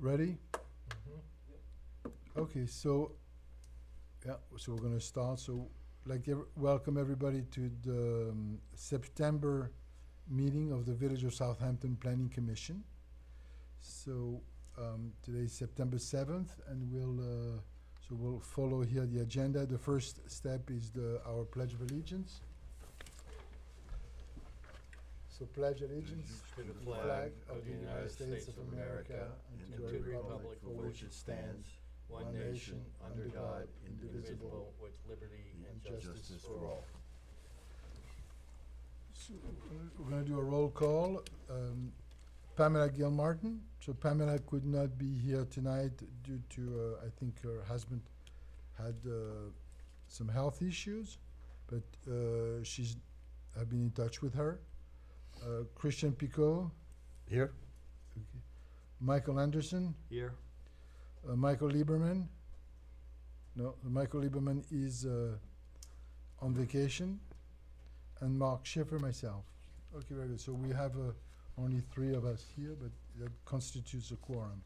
Ready? Okay, so, yeah, so we're gonna start. So, welcome everybody to the September meeting of the Village of Southampton Planning Commission. So, today is September 7th, and we'll follow here the agenda. The first step is our Pledge of Allegiance. So pledge allegiance to the flag of the United States of America and to the republic for which it stands, one nation, under God, indivisible, with liberty and justice for all. So we're going to do a roll call. Pamela Gilmartin. So Pamela could not be here tonight due to, I think her husband had some health issues, but I've been in touch with her. Christian Picot. Here. Okay. Michael Anderson. Here. Michael Lieberman. No, Michael Lieberman is on vacation. And Mark Schiffer, myself. Okay, very good. So we have only 3 of us here, but that constitutes a quorum.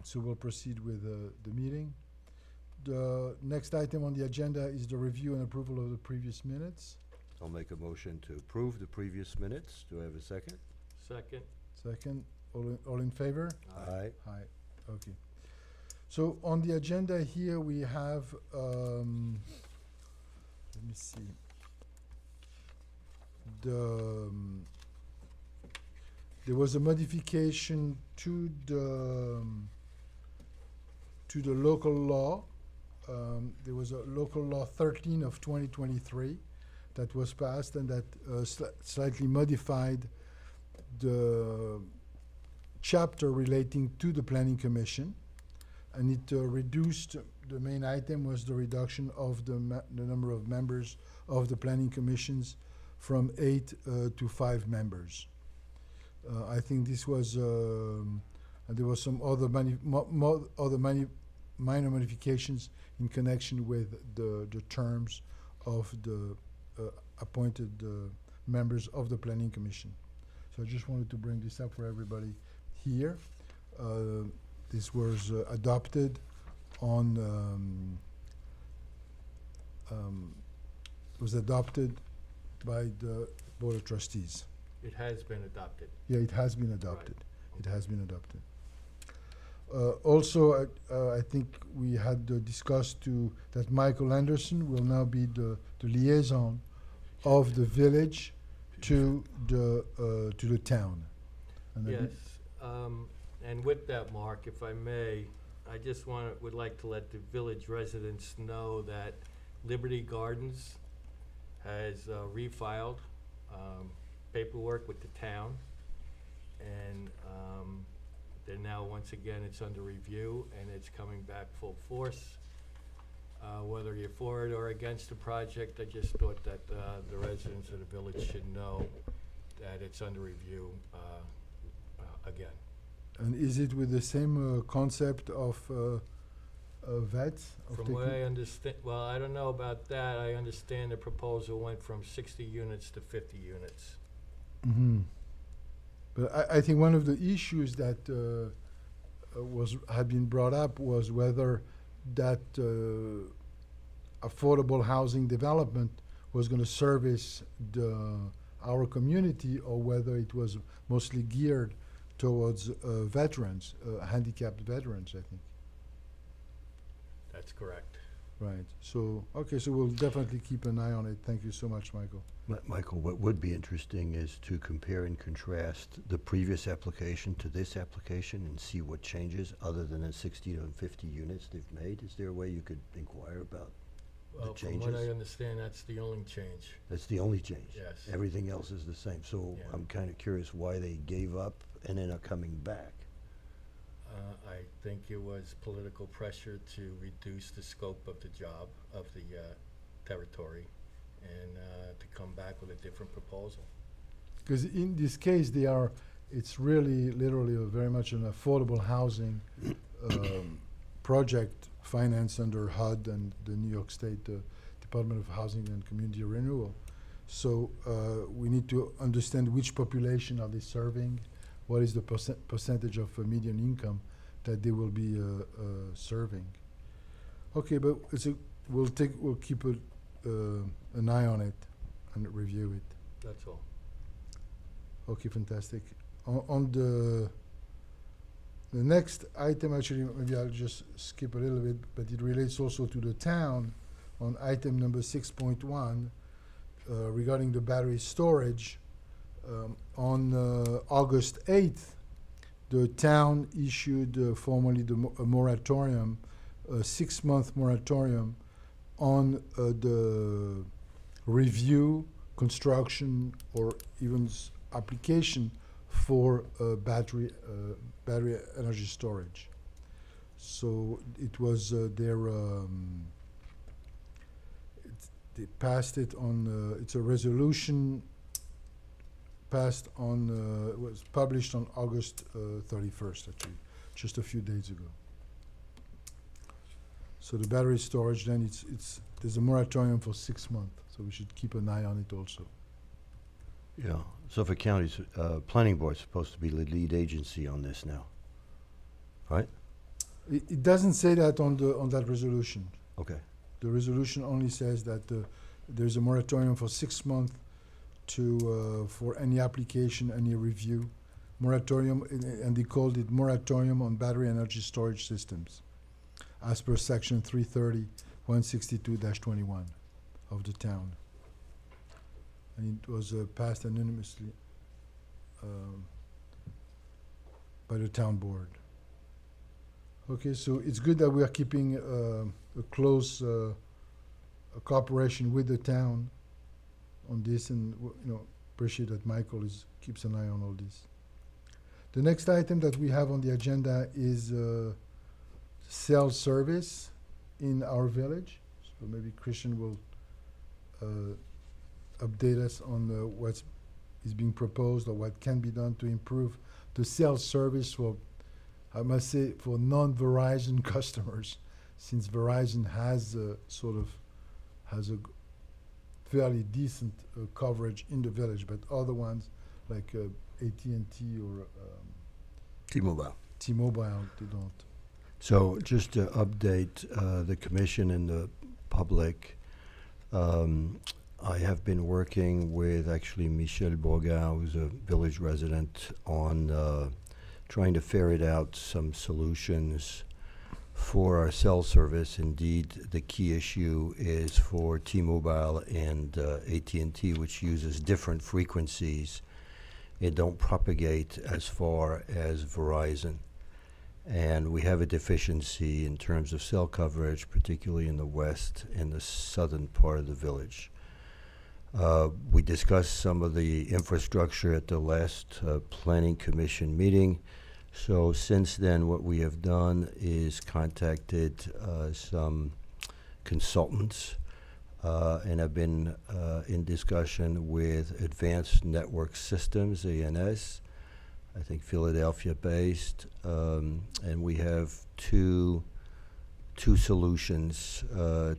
So we'll proceed with the meeting. The next item on the agenda is the review and approval of the previous minutes. I'll make a motion to approve the previous minutes. Do I have a second? Second. Second. All in favor? Aye. Aye. Okay. So on the agenda here we have, let me see. There was a modification to the local law. There was a local law 13 of 2023 that was passed, and that slightly modified the chapter relating to the Planning Commission, and it reduced, the main item was the reduction of the number of members of the Planning Commissions from 8 to 5 members. I think this was, and there was some other minor modifications in connection with the terms of the appointed members of the Planning Commission. So I just wanted to bring this up for everybody here. This was adopted on, was adopted by the Board of Trustees. It has been adopted. Yeah, it has been adopted. Right. It has been adopted. Also, I think we had discussed that Michael Anderson will now be the liaison of the village to the town. And Yes, and with that, Mark, if I may, I just would like to let the village residents know that Liberty Gardens has refiled paperwork with the town, and they're now, once again, it's under review, and it's coming back full force. Whether you're for it or against the project, I just thought that the residents of the village should know that it's under review again. And is it with the same concept of vets? From what I understand, well, I don't know about that. I understand the proposal went from 60 units to 50 units. Mm-hmm. But I think one of the issues that had been brought up was whether that affordable housing development was going to service our community, or whether it was mostly geared towards veterans, handicapped veterans, I think. That's correct. Right. So, okay, so we'll definitely keep an eye on it. Thank you so much, Michael. Michael, what would be interesting is to compare and contrast the previous application to this application and see what changes other than the 60 to 50 units they've made. Is there a way you could inquire about Well, the from changes? what I understand, that's the only change. That's the only change? Yes. Everything else is the same. So Yeah. I'm kind of curious why they gave up and then are coming back. I think it was political pressure to reduce the scope of the job, of the territory, and to come back with a different proposal. Because in this case, it's really literally very much an affordable housing project financed under HUD and the New York State Department of Housing and Community Renewal. So we need to understand which population are they serving, what is the percentage of median income that they will be serving. Okay, but we'll keep an eye on it and review it. That's all. Okay, fantastic. On the next item, actually, maybe I'll just skip a little bit, but it relates also to the town on item number 6.1 regarding the battery storage. On August 8th, the town issued formally a moratorium, a 6-month moratorium on the review, construction, or even application for battery energy storage. So it was they passed it on. It's a resolution passed on. It was published on August 31st, actually, just a few days ago. So the battery storage, then there's a moratorium for 6 months. So we should keep an eye on it also. Yeah, Suffolk County's planning board's supposed to be the lead agency on this now, right? It doesn't say that on that resolution. Okay. The resolution only says that there's a moratorium for 6 months for any application, any review. Moratorium, and they called it moratorium on battery energy storage systems, as per section 330-162-21 of the town. And it was passed anonymously by the town board. Okay, so it's good that we are keeping a close cooperation with the town on this, and appreciate that Michael keeps an eye on all this. The next item that we have on the agenda is cell service in our village. So maybe Christian will update us on what is being proposed or what can be done to improve the cell service for, I must say, for non-Verizon customers, since Verizon has a fairly decent coverage in the village, but other ones like AT&T or T-Mobile. T-Mobile, they don't. So just to update the commission and the public, I have been working with actually Michel Bourgain, who's a village resident, on trying to ferret out some solutions for our cell service. Indeed, the key issue is for T-Mobile and AT&T, which uses different frequencies. It don't propagate as far as Verizon. And we have a deficiency in terms of cell coverage, particularly in the west and the southern part of the village. We discussed some of the infrastructure at the last Planning Commission meeting. So since then, what we have done is contacted some consultants and have been in discussion with Advanced Network Systems, ANS, I think Philadelphia-based, and we have two solutions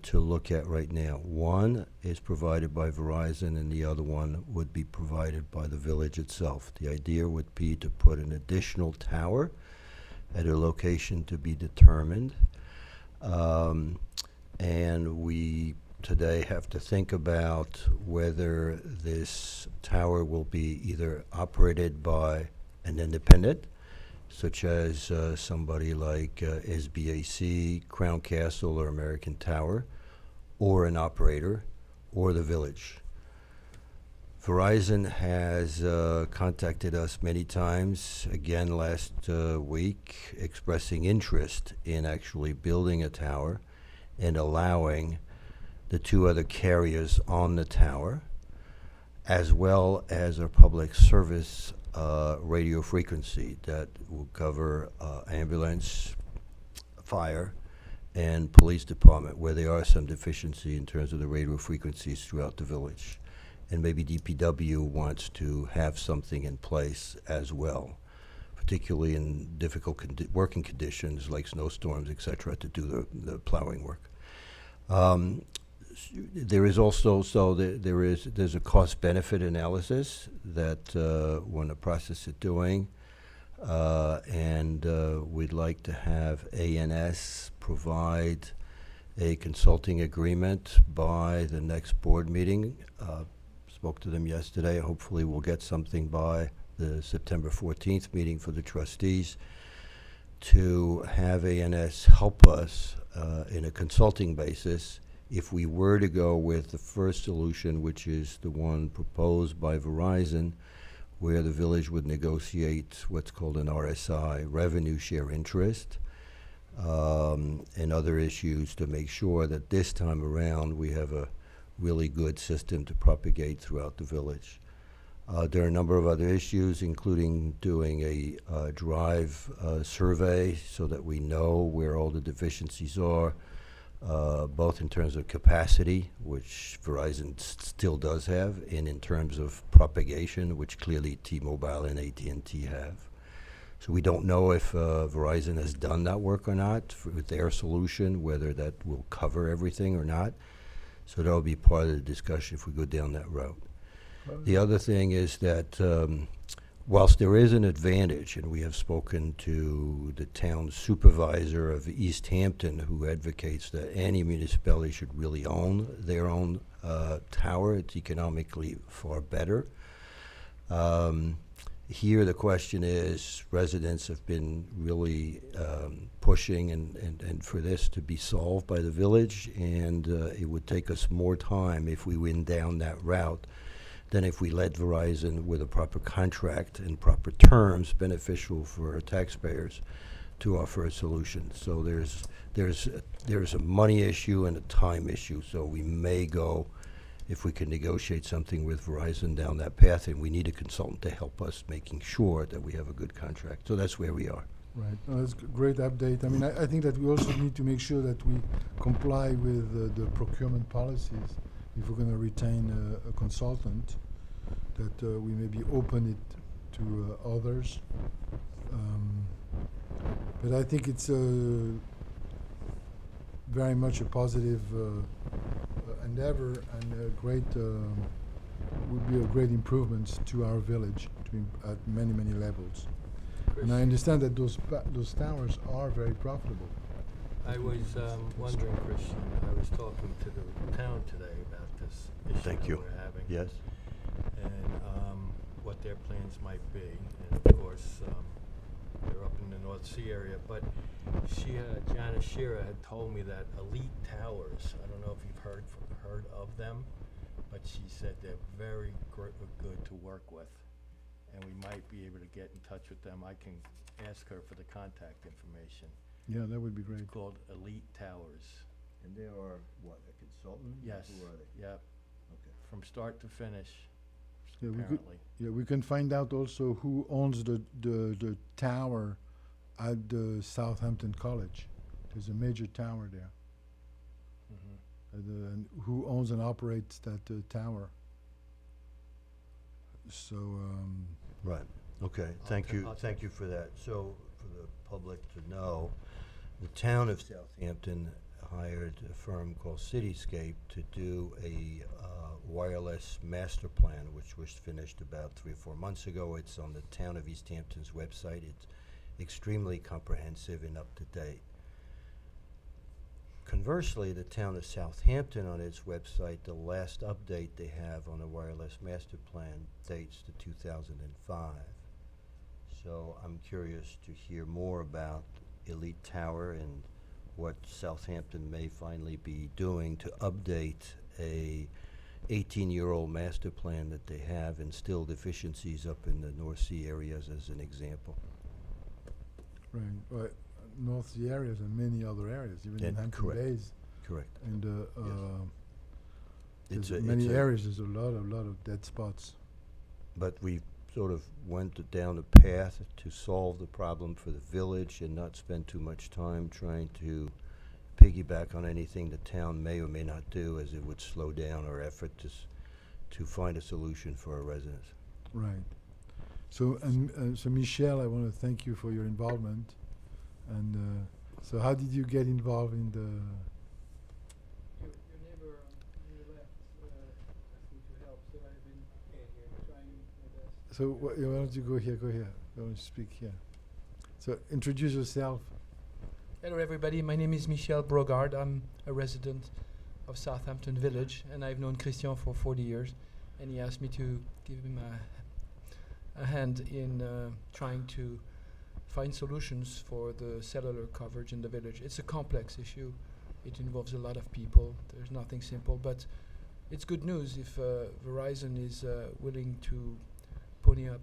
to look at right now. One is provided by Verizon, and the other one would be provided by the village itself. The idea would be to put an additional tower at a location to be determined, and we today have to think about whether this tower will be either operated by an independent, such as somebody like SBAC, Crown Castle, or American Tower, or an operator, or the village. Verizon has contacted us many times, again last week, expressing interest in actually building a tower and allowing the two other carriers on the tower, as well as a public service radio frequency that will cover ambulance, fire, and police department, where there are some deficiency in terms of the radio frequencies throughout the village. And maybe DPW wants to have something in place as well, particularly in difficult working conditions like snowstorms, et cetera, to do the plowing work. There is also, there's a cost-benefit analysis that we're in the process of doing. and we'd like to have ANS provide a consulting agreement by the next board meeting. Spoke to them yesterday. Hopefully we'll get something by the September 14th meeting for the trustees to have ANS help us in a consulting basis if we were to go with the first solution, which is the one proposed by Verizon, where the village would negotiate what's called an RSI, revenue share interest, and other issues to make sure that this time around we have a really good system to propagate throughout the village. There are a number of other issues, including doing a drive survey so that we know where all the deficiencies are, both in terms of capacity, which Verizon still does have, and in terms of propagation, which clearly T-Mobile and AT&T have. So we don't know if Verizon has done that work or not with their solution, whether that will cover everything or not. So that'll be part of the discussion if we go down that route. The other thing is that whilst there is an advantage, and we have spoken to the town supervisor of East Hampton, who advocates that any municipality should really own their own tower, it's economically far better. Here the question is, residents have been really pushing and for this to be solved by the village, and it would take us more time if we went down that route than if we led Verizon with a proper contract and proper terms beneficial for our taxpayers to offer a solution. So there's a money issue and a time issue. So we may go, if we can negotiate something with Verizon, down that path, and we need a consultant to help us making sure that we have a good contract. So that's where we are. Right. That's a great update. I mean, I think that we also need to make sure that we comply with the procurement policies if we're going to retain a consultant, that we maybe open it to others. But I think it's very much a positive endeavor, and a great would be a great improvement to our village at many, many levels. And I understand that those towers are very profitable. I was wondering, Christian, I was talking to the town today about this issue Thank that you. we're having. Yes? And what their plans might be. And of course, they're up in the North Sea area. But Janice Shearer had told me that Elite Towers, I don't know if you've heard of them, but she said they're very good to work with. And we might be able to get in touch with them. I can ask her for the contact information. Yeah, that would be great. It's called Elite Towers. And they are, what, a consultant? Yes. Who are they? Yep. Okay. From start to finish, Yeah, apparently. we can find out also who owns the tower at the Southampton College. There's a major tower there. Mhm. And who owns and operates that tower. So, Right, okay, I'll thank ta- you, I'll thank you for that. So, for the public to know, the town of Southampton hired a firm called Cityscape to do a wireless master plan, which was finished about 3 or 4 months ago. It's on the town of East Hampton's website. It's extremely comprehensive and up to date. Conversely, the town of Southampton on its website, the last update they have on the wireless master plan dates to 2005. So I'm curious to hear more about Elite Tower and what Southampton may finally be doing to update a 18-year-old master plan that they have, and still deficiencies up in the North Sea areas as an example. right, but North Sea areas and many other areas, even in And Hampton correct. Bays Correct. and It's there's a- many it's a- areas. There's a lot of dead spots. But we sort of went down a path to solve the problem for the village and not spend too much time trying to piggyback on anything the town may or may not do, as it would slow down our effort to find a solution for our residents. Right. So, so Michelle, I want to thank you for your involvement. And so how did you get involved in the... Your neighbor on your left asked me to help, so I've been trying my best. So why don't you go here, Why don't you speak here? So introduce yourself. Hello, everybody. My name is Michel Brogard. I'm a resident of Southampton Village, and I've known Christian for 40 years. And he asked me to give him a hand in trying to find solutions for the cellular coverage in the village. It's a complex issue. It involves a lot of people. There's nothing simple, but it's good news if Verizon is willing to pony up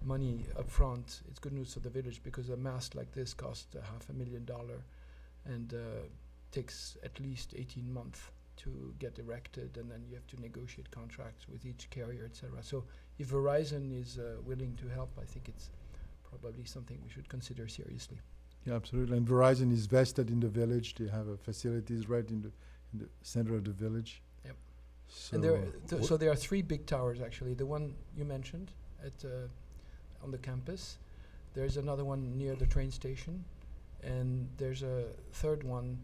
money up front. It's good news for the village because a mast like this costs $500,000 and takes at least 18 months to get erected, and then you have to negotiate contracts with each carrier, etc. So if Verizon is willing to help, I think it's probably something we should consider seriously. Yeah, absolutely. And Verizon is vested in the village. They have facilities right in the center of the village. Yep. So And so there are 3 big towers actually. The one you mentioned at on the campus. There's another one near the train station, and there's a third one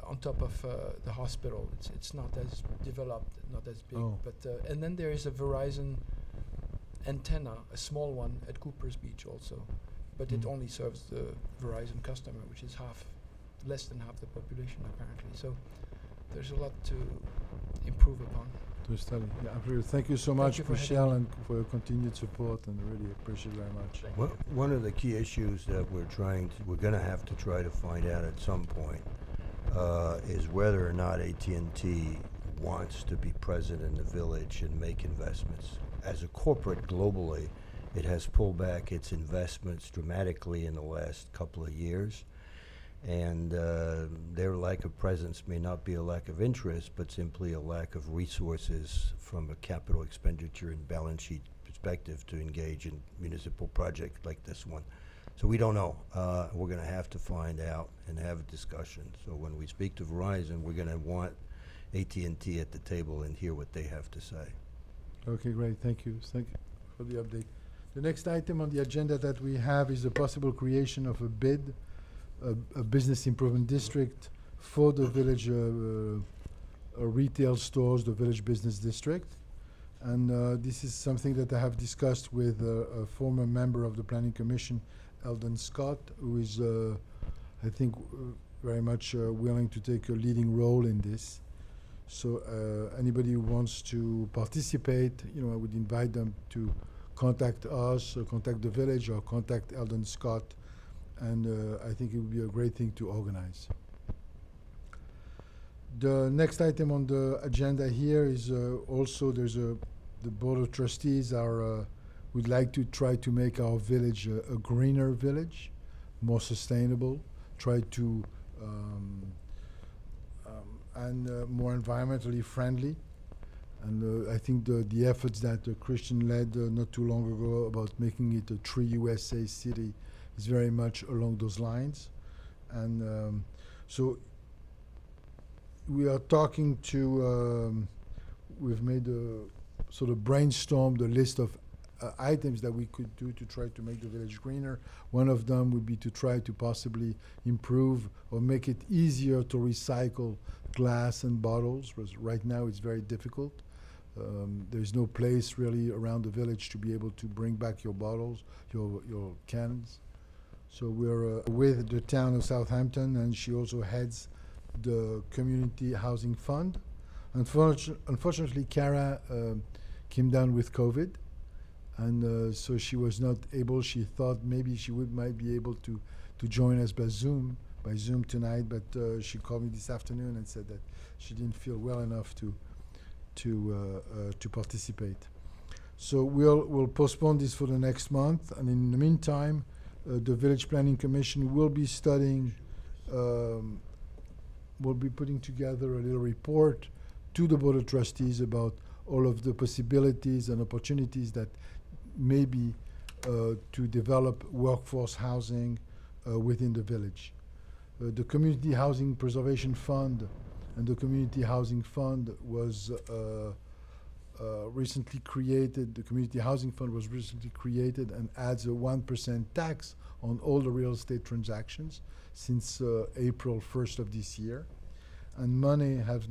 on top of the hospital. It's not as developed, not as big, Oh. but and then there is a Verizon antenna, a small one at Cooper's Beach also, but it Mm. only serves the Verizon customer, which is less than half the population apparently. So there's a lot to improve upon. to study. Yeah, absolutely. Thank you so Thank much, you for having Michelle, me. and for your continued support, and really appreciate it very much. Thank Well, you. one of the key issues that we're gonna have to try to find out at some point is whether or not AT&T wants to be present in the village and make investments. As a corporate globally, it has pulled back its investments dramatically in the last couple of years. And their lack of presence may not be a lack of interest, but simply a lack of resources from a capital expenditure and balance sheet perspective to engage in municipal projects like this one. So we don't know. We're going to have to find out and have a discussion. So when we speak to Verizon, we're going to want AT&T at the table and hear what they have to say. Okay, great. Thank you. Thank you for the update. The next item on the agenda that we have is the possible creation of a bid, a business improvement district for the village retail stores, the village business district. And this is something that I have discussed with a former member of the Planning Commission, Eldon Scott, who is, I think, very much willing to take a leading role in this. So anybody who wants to participate, I would invite them to contact us, or contact the village, or contact Eldon Scott, and I think it would be a great thing to organize. The next item on the agenda here is also the Board of Trustees would like to try to make our village a greener village, more sustainable, try to and more environmentally friendly. And I think the efforts that Christian led not too long ago about making it a Tree USA city is very much along those lines. And so we are talking to, we've made a sort of brainstormed a list of items that we could do to try to make the village greener. One of them would be to try to possibly improve or make it easier to recycle glass and bottles, because right now it's very difficult. There's no place really around the village to be able to bring back your bottles, your cans. So we're with the town of Southampton, and she also heads the Community Housing Fund. Unfortunately, Cara came down with COVID, and so she was not able. She thought maybe she might be able to join us by Zoom tonight, but she called me this afternoon and said that she didn't feel well enough to participate. So we'll postpone this for the next month, and in the meantime, the Village Planning Commission will be studying, will be putting together a little report to the Board of Trustees about all of the possibilities and opportunities that may be to develop workforce housing within the village. The Community Housing Preservation Fund and the Community Housing Fund was recently created. The Community Housing Fund was recently created and adds a 1% tax on all the real estate transactions since April 1st of this year. And money have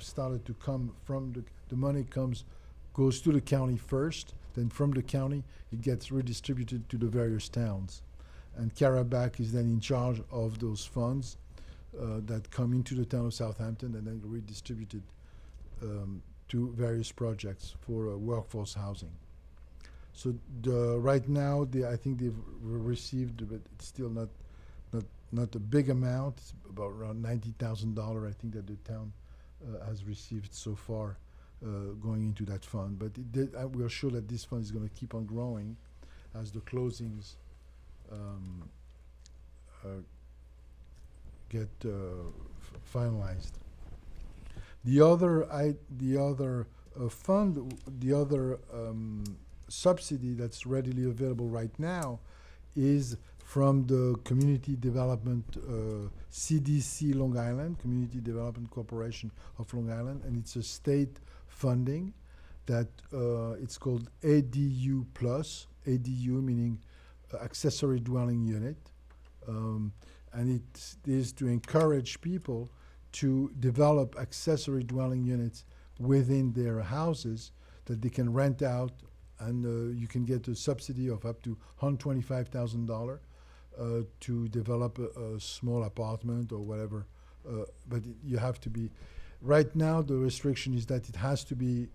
started to come from the money goes to the county first, then from the county, it gets redistributed to the various towns. And Carabac is then in charge of those funds that come into the town of Southampton and then redistributed to various projects for workforce housing. So right now, I think they've received, but it's still not a big amount. It's about around $90,000, I think, that the town has received so far going into that fund. But we are sure that this fund is going to keep on growing as the closings get finalized. The other fund, the other subsidy that's readily available right now is from the Community Development CDC Long Island, Community Development Corporation of Long Island, and it's a state funding that it's called ADU Plus, ADU meaning accessory dwelling unit, and it is to encourage people to develop accessory dwelling units within their houses that they can rent out, and you can get a subsidy of up to $125,000 to develop a small apartment or whatever. But you have to be, right now the restriction is that it has to be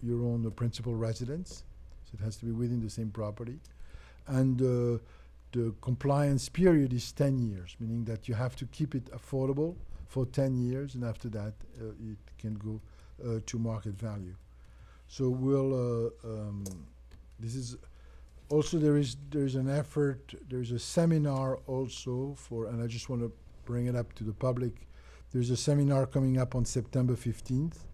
your own principal residence, so it has to be within the same property. And the compliance period is 10 years, meaning that you have to keep it affordable for 10 years, and after that it can go to market value. So we'll, this is also, there is an effort, there's a seminar also for, and I just want to bring it up to the public. There's a seminar coming up on September 15th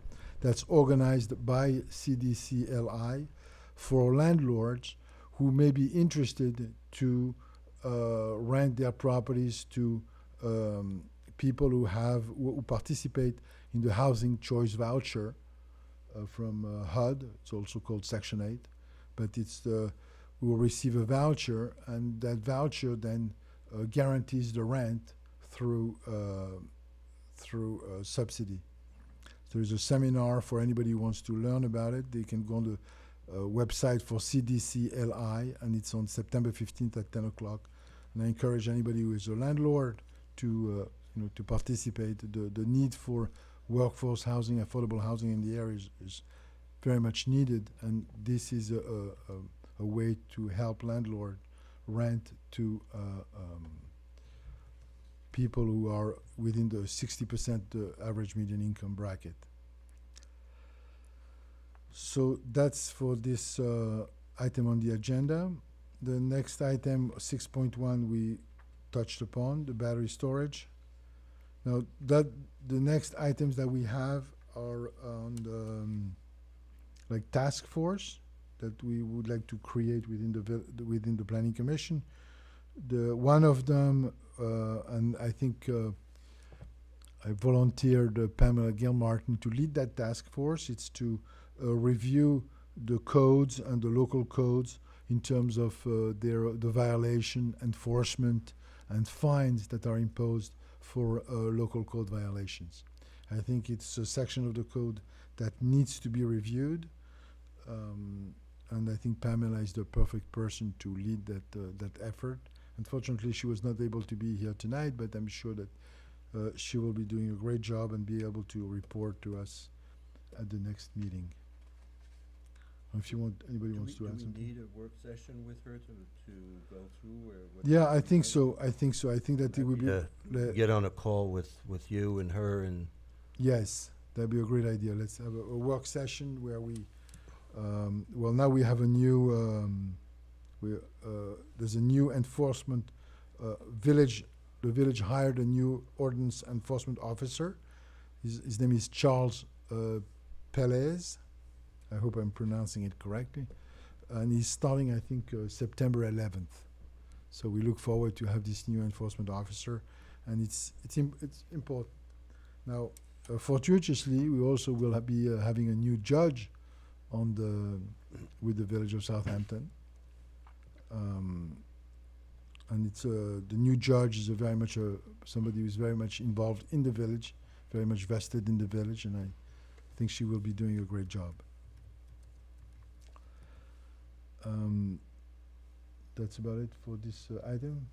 that's organized by CDCLI for landlords who may be interested to rent their properties to people who participate in the Housing Choice Voucher from HUD. It's also called Section 8, but it's we will receive a voucher, and that voucher then guarantees the rent through subsidy. So there's a seminar for anybody who wants to learn about it. They can go on the website for CDCLI, and it's on September 15th at 10 o'clock. And I encourage anybody who is a landlord to to participate. The need for workforce housing, affordable housing in the area is very much needed, and this is a way to help landlord rent to people who are within the 60% average median income bracket. So that's for this item on the agenda. The next item, 6.1, we touched upon, the battery storage. Now, the next items that we have are on the task force that we would like to create within the Planning Commission. One of them, and I think I volunteered Pamela Gilmartin to lead that task force. It's to review the codes and the local codes in terms of the violation, enforcement, and fines that are imposed for local code violations. I think it's a section of the code that needs to be reviewed, and I think Pamela is the perfect person to lead that effort. Unfortunately, she was not able to be here tonight, but I'm sure that she will be doing a great job and be able to report to us at the next meeting. If you want, anybody wants to add something. Do we need a work session with her to go through? Yeah, I think so. I think that it would be. Get on a call with you and her and. Yes, that'd be a great idea. Let's have a work session where we. Well, now we have a new. There's a new enforcement village. The village hired a new ordinance enforcement officer. His name is Charles Pelez. I hope I'm pronouncing it correctly. And he's starting, I think, September 11th. So we look forward to have this new enforcement officer, and it's important. Now, fortuitously, we also will be having a new judge with the village of Southampton. And it's the new judge is very much somebody who's very much involved in the village, very much vested in the village, and I think she will be doing a great job. That's about it for this item.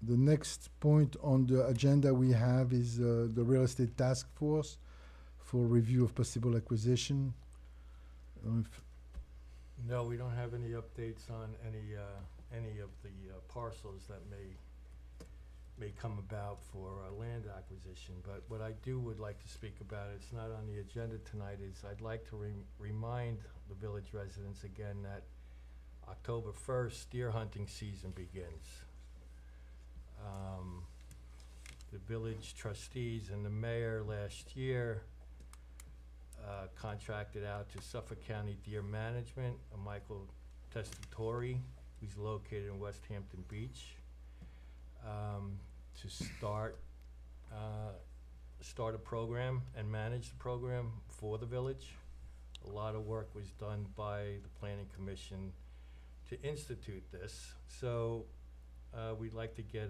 The next point on the agenda we have is the real estate task force for review of possible acquisition. No, we don't have any updates on any of the parcels that may come about for land acquisition. But what I would like to speak about, it's not on the agenda tonight, is I'd like to remind the village residents again that October 1st, deer hunting season begins. The village trustees and the mayor last year contracted out to Suffolk County Deer Management, Michael Testatori, who's located in West Hampton Beach, to start a program and manage the program for the village. A lot of work was done by the Planning Commission to institute this, so we'd like to get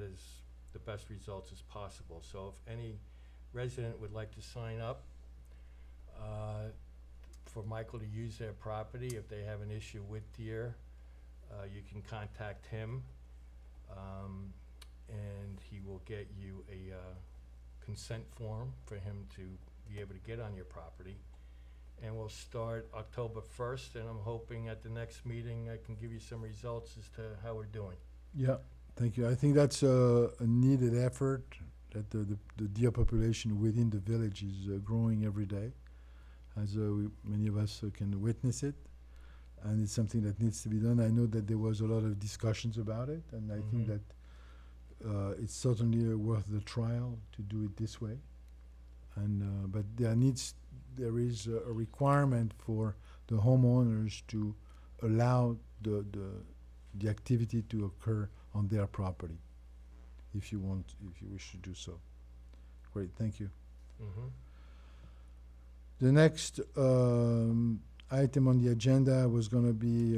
the best results as possible. So if any resident would like to sign up for Michael to use their property, if they have an issue with deer, you can contact him, and he will get you a consent form for him to be able to get on your property. And we'll start October 1st, and I'm hoping at the next meeting I can give you some results as to how we're doing. Yeah, thank you. I think that's a needed effort, that the deer population within the village is growing every day, as many of us can witness it, and it's something that needs to be done. I know that there was a lot of discussions about it, and I think that it's certainly worth the trial to do it this way. And but there is a requirement for the homeowners to allow the activity to occur on their property, if you wish to do so. Great, thank you. The next item on the agenda was going to be,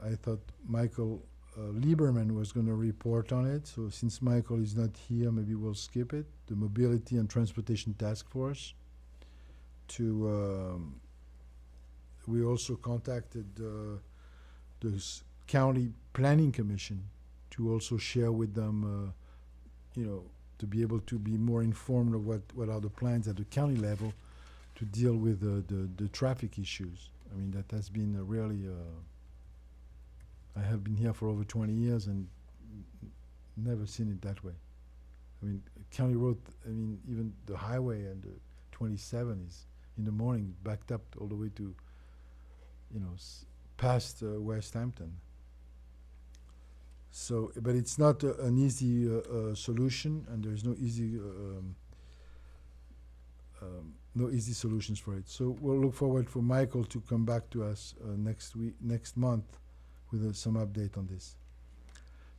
I thought Michael Lieberman was going to report on it. So since Michael is not here, maybe we'll skip it. The Mobility and Transportation Task Force. We also contacted the County Planning Commission to also share with them, to be able to be more informed of what are the plans at the county level to deal with the traffic issues. I mean, that has been really, I have been here for over 20 years and never seen it that way. I mean, county road, even the highway and the 27 is in the morning backed up all the way to, past West Hampton. So, but it's not an easy solution, and there's no easy solutions for it. So we'll look forward for Michael to come back to us next month with some update on this.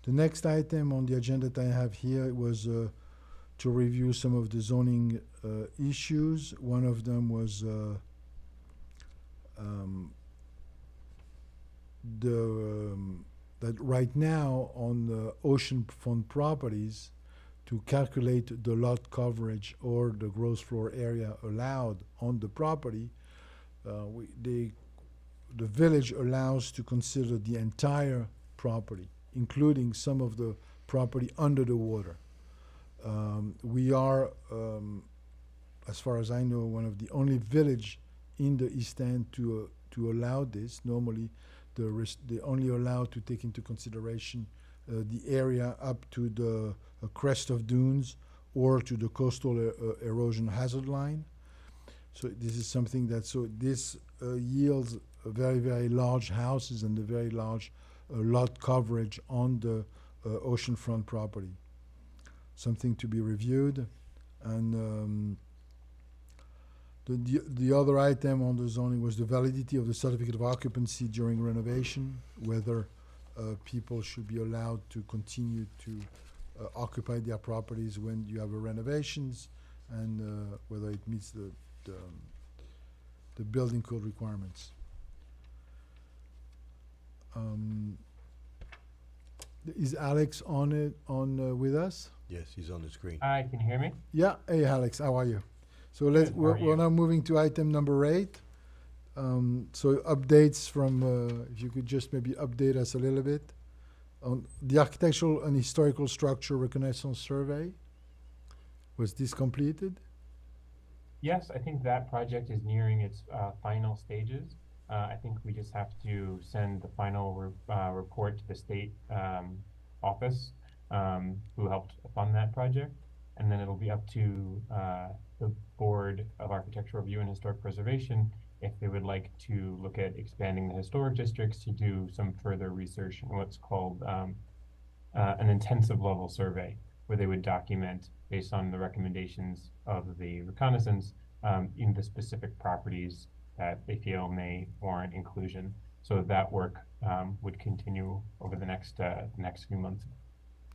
The next item on the agenda that I have here was to review some of the zoning issues. One of them was that right now on the oceanfront properties, to calculate the lot coverage or the gross floor area allowed on the property, the village allows to consider the entire property, including some of the property under the water. We are, as far as I know, one of the only village in the East End to allow this. Normally, they only allow to take into consideration the area up to the crest of dunes or to the coastal erosion hazard line. So this is something that, this yields very, very large houses and a very large lot coverage on the oceanfront property. Something to be reviewed. And the other item on the zoning was the validity of the certificate of occupancy during renovation, whether people should be allowed to continue to occupy their properties when you have renovations, and whether it meets the building code requirements. Is Alex on with us? Yes, he's on the screen. Hi, can you hear me? Yeah. Hey, Alex, how are you? So Good, how are we're you? now moving to item number 8. So updates from, if you could just maybe update us a little bit on the architectural and historical structure reconnaissance survey. Was this completed? Yes, I think that project is nearing its final stages. I think we just have to send the final report to the state office who helped fund that project. And then it'll be up to the Board of Architectural Review and Historic Preservation if they would like to look at expanding the historic districts to do some further research in what's called an intensive level survey, where they would document based on the recommendations of the reconnaissance in the specific properties that they feel may warrant inclusion. So that work would continue over the next few months.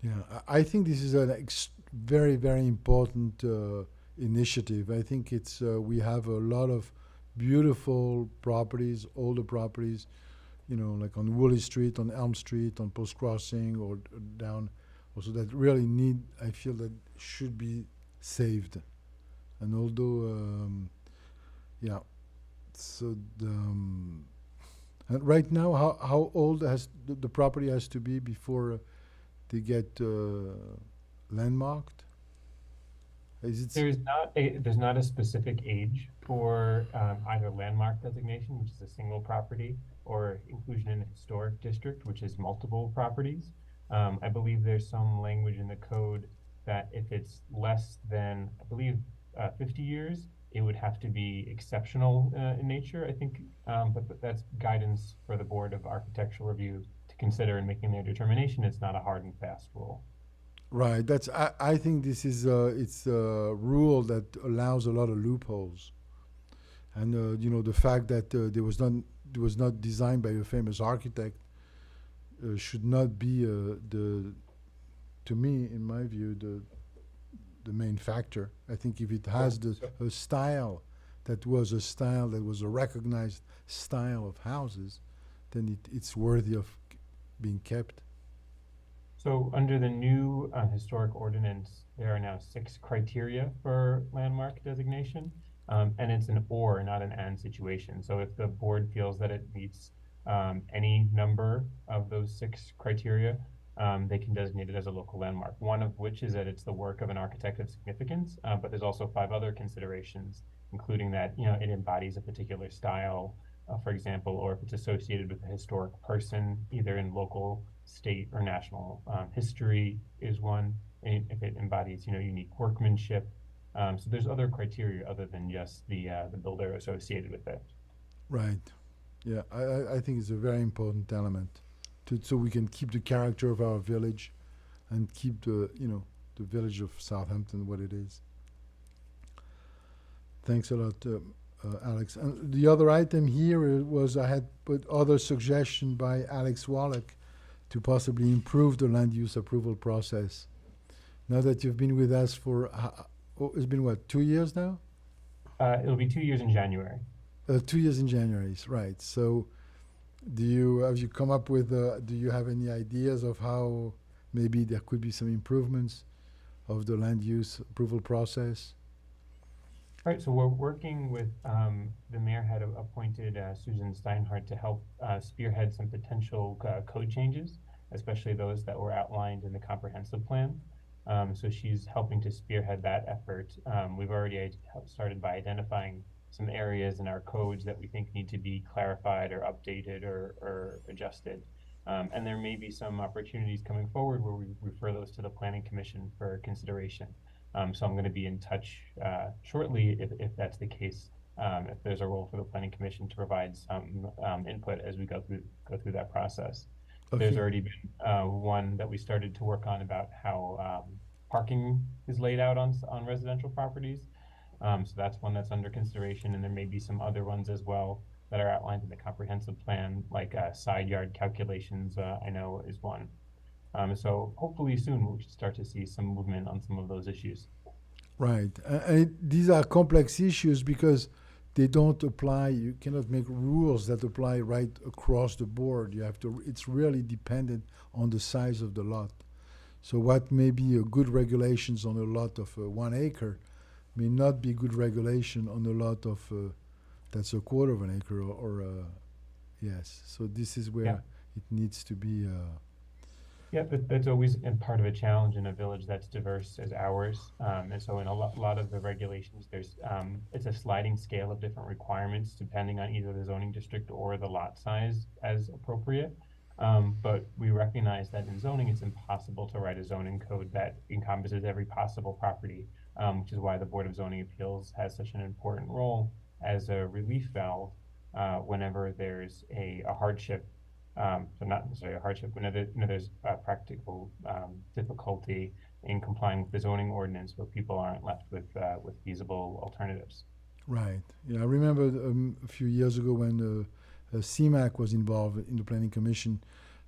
Yeah, I think this is a very, very important initiative. I think it's we have a lot of beautiful properties, older properties, like on Woolley Street, on Elm Street, on Post Crossing, or down, also that really need, I feel that should be saved. And although, yeah, so and right now, how old has the property has to be before they get landmarked? Is it There's not a specific age for either landmark designation, which is a single property, or inclusion in a historic district, which is multiple properties. I believe there's some language in the code that if it's less than, I believe, 50 years, it would have to be exceptional in nature, I think. But that's guidance for the Board of Architectural Review to consider in making their determination. It's not a hard and fast rule. right? That's I think this is it's a rule that allows a lot of loopholes, and the fact that it was not designed by a famous architect should not be to me, in my view, the main factor. I think if it has a style that was a recognized style of houses, then it's worthy of being kept. So under the new historic ordinance, there are now 6 criteria for landmark designation, and it's an or, not an and situation. So if the board feels that it meets any number of those 6 criteria, they can designate it as a local landmark, one of which is that it's the work of an architect of significance, but there's also 5 other considerations, including that it embodies a particular style, for example, or if it's associated with a historic person, either in local, state, or national history is one, and if it embodies unique workmanship. So there's other criteria other than just the builder associated with it. Right. Yeah, I think it's a very important element, so we can keep the character of our village, and keep the village of Southampton what it is. Thanks a lot, Alex. And the other item here was I had put other suggestion by Alex Wallach to possibly improve the land use approval process. Now that you've been with us for, it's been what, 2 years now? It'll be 2 years in January. 2 years in January, right. So have you come up with, do you have any ideas of how maybe there could be some improvements of the land use approval process? All right, so we're working with, the mayor had appointed Susan Steinhardt to help spearhead some potential code changes, especially those that were outlined in the comprehensive plan. So she's helping to spearhead that effort. We've already started by identifying some areas in our codes that we think need to be clarified or updated or adjusted. And there may be some opportunities coming forward where we refer those to the Planning Commission for consideration. So I'm going to be in touch shortly if that's the case, if there's a role for the Planning Commission to provide some input as we go through that process. Okay. There's already been one that we started to work on about how parking is laid out on residential properties. So that's one that's under consideration, and there may be some other ones as well that are outlined in the comprehensive plan, like side yard calculations, I know is one. So hopefully soon we should start to see some movement on some of those issues. Right. These are complex issues because they don't apply, you cannot make rules that apply right across the board. It's really dependent on the size of the lot. So what may be a good regulations on a lot of 1 acre may not be good regulation on a lot of That's a quarter of an acre yes. So this is where Yeah. it needs to be, Yeah, that's always in part of a challenge in a village that's diverse as ours. And so in a lot of the regulations, there's it's a sliding scale of different requirements depending on either the zoning district or the lot size as appropriate. But we recognize that in zoning, it's impossible to write a zoning code that encompasses every possible property, which is why the Board of Zoning Appeals has such an important role as a relief valve whenever there's a hardship, so not necessarily a hardship, whenever there's a practical difficulty in complying with the zoning ordinance where people aren't left with feasible alternatives. right. Yeah, I remember a few years ago when CMAC was involved in the Planning Commission,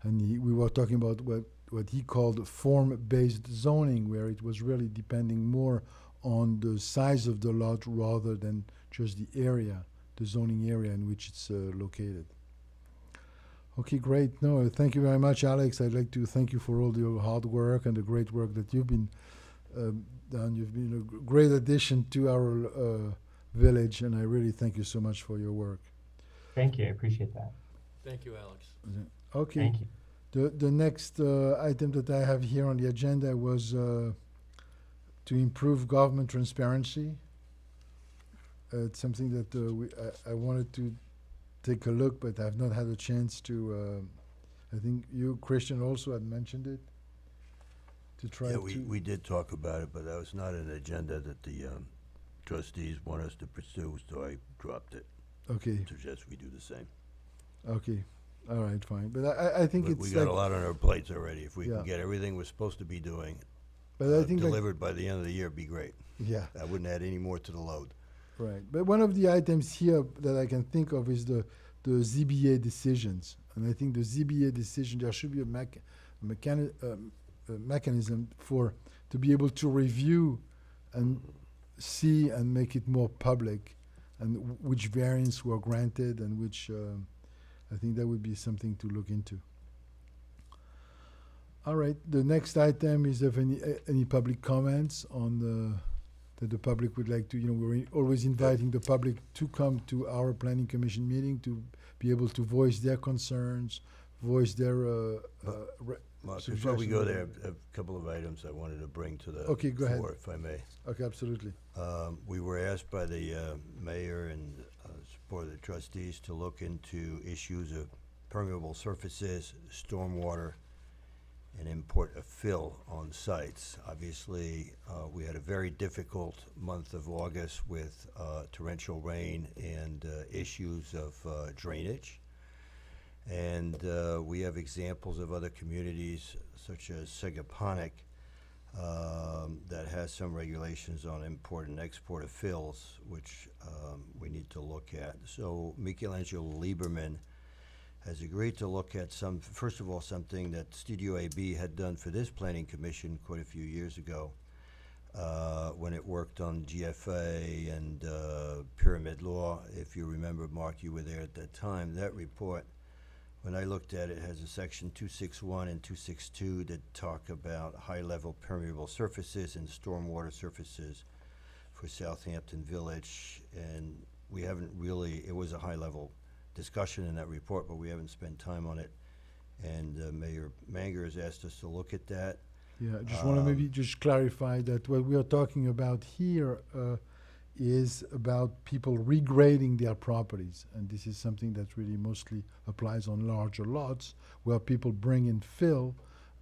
and we were talking about what he called form-based zoning, where it was really depending more on the size of the lot rather than just the area, the zoning area in which it's located. Okay, great. No, thank you very much, Alex. I'd like to thank you for all your hard work and the great work that you've been done. You've been a great addition to our village, and I really thank you so much for your work. Thank you, I appreciate that. Thank you, Alex. Okay. Thank you. The next item that I have here on the agenda was to improve government transparency. It's something that I wanted to take a look, but I've not had a chance to. I think you, Christian, also had mentioned it. To try Yeah, to. we did talk about it, but that was not an agenda that the trustees want us to pursue, so I dropped it. Okay. Suggest we do the same. Okay. All right. Fine. But I think But it's we got a like. lot on our plates already. If we Yeah. can get everything we're supposed to be doing But I think like, delivered by the end of the year, it'd be great. yeah. I wouldn't add any more to the load. Right. But one of the items here that I can think of is the ZBA decisions. And I think the ZBA decision, there should be a mechanism to be able to review and see and make it more public, and which variants were granted and which, I think that would be something to look into. All right. The next item is if any public comments on that the public would like to, we're always inviting the public to come to our planning commission meeting to be able to voice their concerns, voice their Mark, before we go there, suggestions. a couple of items I wanted to bring to the Okay, go ahead. floor, if I may. Okay, absolutely. We were asked by the mayor and board of the trustees to look into issues of permeable surfaces, stormwater, and import of fill on sites. Obviously, we had a very difficult month of August with torrential rain and issues of drainage. And we have examples of other communities, such as Segaponic, that has some regulations on import and export of fills, which we need to look at. So Michelangelo Lieberman has agreed to look at first of all, something that Studio AB had done for this planning commission quite a few years ago, when it worked on GFA and pyramid law. If you remember, Mark, you were there at that time. That report, when I looked at it, has a section 261 and 262 that talk about high-level permeable surfaces and stormwater surfaces for Southampton Village. And we haven't really, it was a high-level discussion in that report, but we haven't spent time on it. And Mayor Manger has asked us to look at that. Yeah, I just want to maybe just clarify that what we are talking about here is about people regrading their properties. And this is something that really mostly applies on larger lots where people bring in fill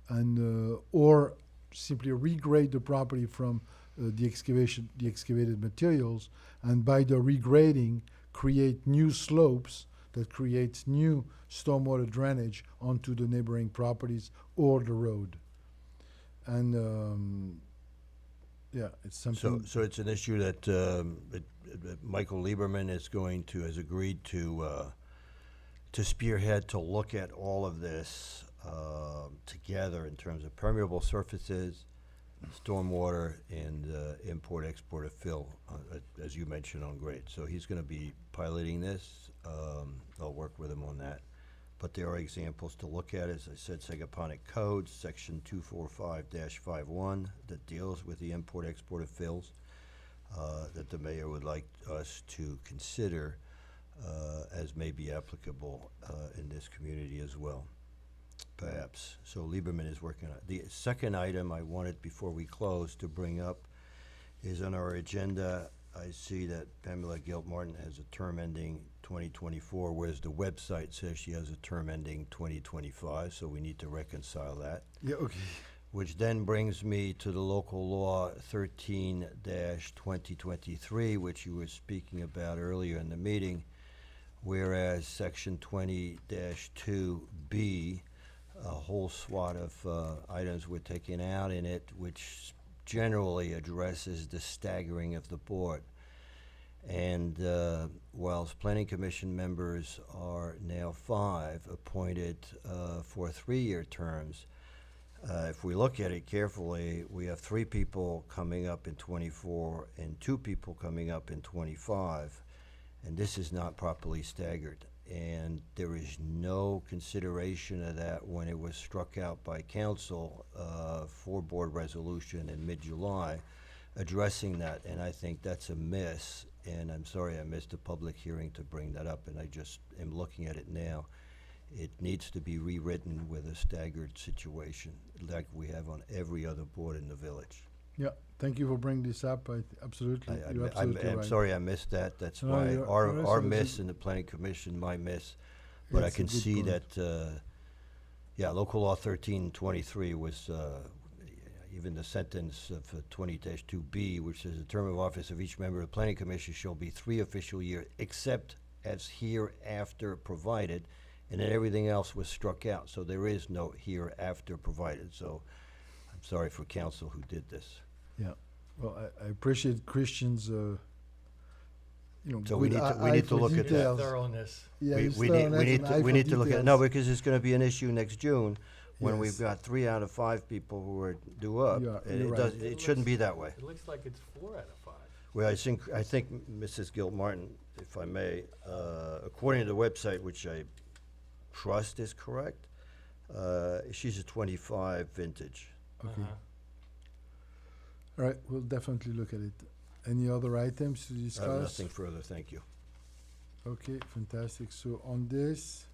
and or simply regrade the property from the excavated materials, and by the regrading create new slopes that creates new stormwater drainage onto the neighboring properties or the road. And yeah, it's something. So it's an issue that Michael Lieberman has agreed to spearhead, to look at all of this together in terms of permeable surfaces, stormwater, and import-export of fill, as you mentioned, on grade. So he's going to be piloting this. I'll work with him on that. But there are examples to look at. As I said, Segaponic Code, Section 245-51, that deals with the import-export of fills, that the mayor would like us to consider. as may be applicable in this community as well, perhaps. So Lieberman is working on it. The second item I wanted, before we close, to bring up is on our agenda. I see that Pamela Gilmartin has a term ending 2024, whereas the website says she has a term ending 2025, so we need to reconcile that. Yeah, okay. Which then brings me to the local law 13-2023, which you were speaking about earlier in the meeting, whereas section 20-2B, a whole swat of items were taken out in it, which generally addresses the staggering of the board. And whilst planning commission members are now 5 appointed for 3-year terms, if we look at it carefully, we have 3 people coming up in 24 and 2 people coming up in 25, and this is not properly staggered. And there is no consideration of that when it was struck out by council for board resolution in mid-July, addressing that, and I think that's a miss, and I'm sorry I missed a public hearing to bring that up, and I just am looking at it now. It needs to be rewritten with a staggered situation, like we have on every other board in the village. Yeah, thank you for bringing this up. Absolutely, you're absolutely I'm right. sorry I missed that. That's No, my, you're- our you're miss in the planning commission, my miss. But I It's a can good see point. that, yeah, local law 1323 was, even the sentence of 20-2B, which says the term of office of each member of the planning commission shall be 3 official years, except as hereafter provided, and then everything else was struck out. So there is no hereafter provided. So I'm sorry for council who did this. Yeah, well, I appreciate Christian's, So we good need to- we eye need to for look at that. details. Thoroughness. Yeah, We- his we need, thoroughness we need and to, eye we for need to look at, details. no, because it's gonna be an issue next June, when we've Yes. got 3 out of 5 people who are due up. Yeah, And you're it does, right. it shouldn't be that way. It looks like it's 4 out of 5. Well, I think Mrs. Gilmartin, if I may, according to the website, which I trust is correct, she's a 25 vintage. Okay, Uh-huh. all right, we'll definitely look at it. Any other items to I have discuss? nothing further, thank you. Okay, fantastic. So on this,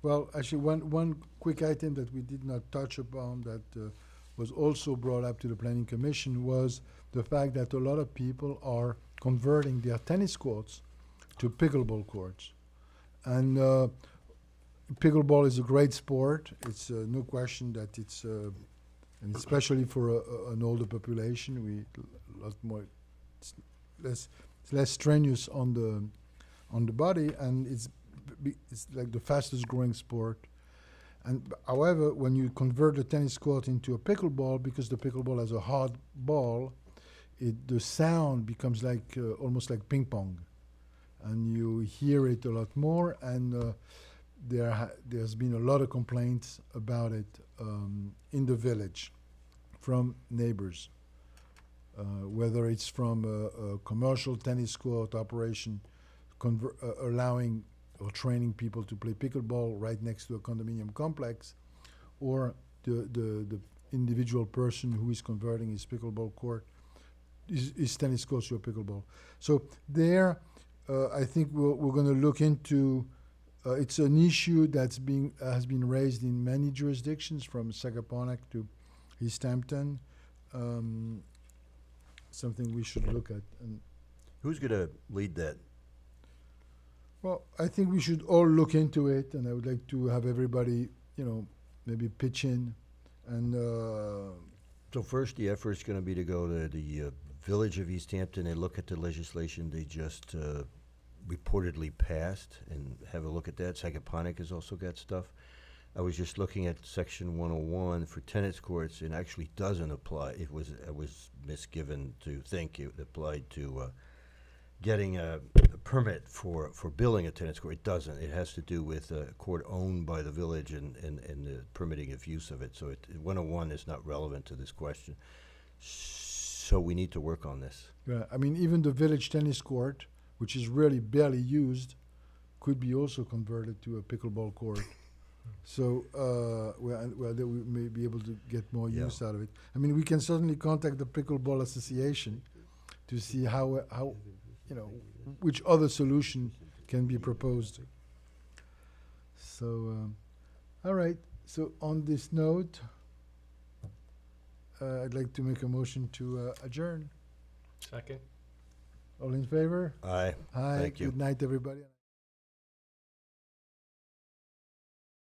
well, actually, one quick item that we did not touch upon that was also brought up to the planning commission was the fact that a lot of people are converting their tennis courts to pickleball courts. And pickleball is a great sport. It's no question that it's, and especially for an older population, we a lot more, it's less strenuous on the body, and it's like the fastest growing sport. And however, when you convert the tennis court into a pickleball, because the pickleball has a hard ball, the sound becomes like almost like ping pong, and you hear it a lot more. And there's been a lot of complaints about it in the village from neighbors, whether it's from a commercial tennis court operation allowing or training people to play pickleball right next to a condominium complex, or the individual person who is converting his pickleball court, his tennis court to a pickleball. So there, I think we're going to look into. It's an issue that's has been raised in many jurisdictions, from Sagaponack to Southampton. Something we should look at. And Who's gonna lead that? well, I think we should all look into it, and I would like to have everybody, maybe pitch in. And So first, the effort is gonna be to go to the village of East Hampton and look at the legislation they just reportedly passed and have a look at that. Sagaponack has also got stuff. I was just looking at section 101 for tennis courts, and actually doesn't apply. I was misgiven to think it applied to getting a permit for building a tennis court. It doesn't. It has to do with a court owned by the village and the permitting of use of it. So 101 is not relevant to this question. So we need to work on this. yeah, I mean, even the village tennis court, which is really barely used, could be also converted to a pickleball court. So, then we may be able to get more Yeah. use out of it. I mean, we can certainly contact the Pickleball Association to see how which other solution can be proposed. So, all right. So on this note, I'd like to make a motion to adjourn. Second? All in favor? Aye. Aye. Thank you. Good night, everybody.